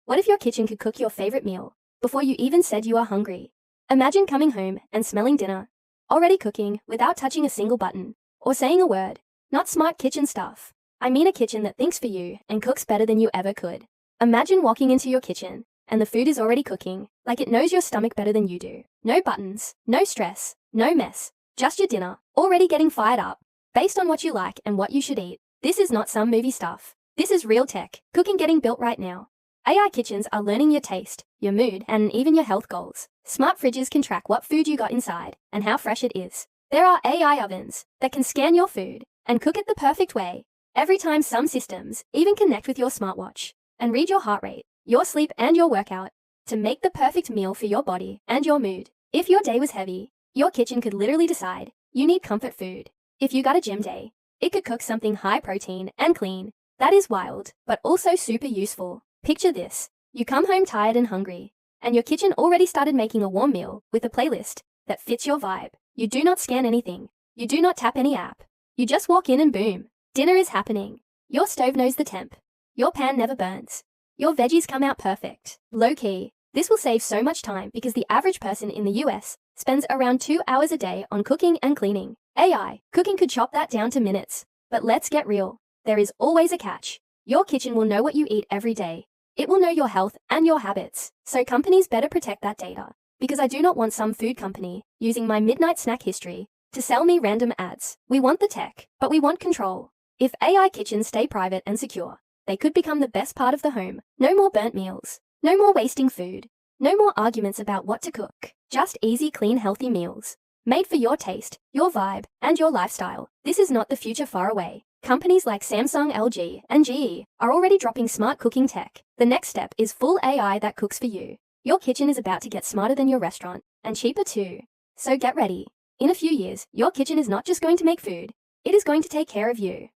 What if your kitchen could cook your favorite meal before you even said you are hungry? Imagine coming home and smelling dinner, already cooking without touching a single button or saying a word. Not smart kitchen stuff. I mean a kitchen that thinks for you and cooks better than you ever could. Imagine walking into your kitchen and the food is already cooking, like it knows your stomach better than you do. No buttons, no stress, no mess, just your dinner, already getting fired up, based on what you like and what you should eat. This is not some movie stuff. This is real tech, cooking getting built right now. AI kitchens are learning your taste, your mood, and even your health goals. Smart fridges can track what food you got inside and how fresh it is. There are AI ovens that can scan your food and cook it the perfect way. Every time, some systems even connect with your smartwatch and read your heart rate, your sleep, and your workout to make the perfect meal for your body and your mood. If your day was heavy, your kitchen could literally decide you need comfort food. If you got a gym day, it could cook something high protein and clean. That is wild, but also super useful. Picture this. You come home tired and hungry, and your kitchen already started making a warm meal with a playlist that fits your vibe. You do not scan anything. You do not tap any app. You just walk in and boom, dinner is happening. Your stove knows the temp. Your pan never burns. Your veggies come out perfect. Low key. This will save so much time because the average person in the US spends around 2 hours a day on cooking and cleaning. AI cooking could chop that down to minutes. But let's get real. There is always a catch. Your kitchen will know what you eat every day. It will know your health and your habits. So companies better protect that data. Because I do not want some food company using my midnight snack history to sell me random ads. We want the tech, but we want control. If AI kitchens stay private and secure, they could become the best part of the home. No more burnt meals. No more wasting food. No more arguments about what to cook. Just easy, clean, healthy meals. Made for your taste, your vibe, and your lifestyle. This is not the future far away. Companies like Samsung, LG, and GE are already dropping smart cooking tech. The next step is full AI that cooks for you. Your kitchen is about to get smarter than your restaurant, and cheaper too. So get ready. In a few years, your kitchen is not just going to make food, it is going to take care of you.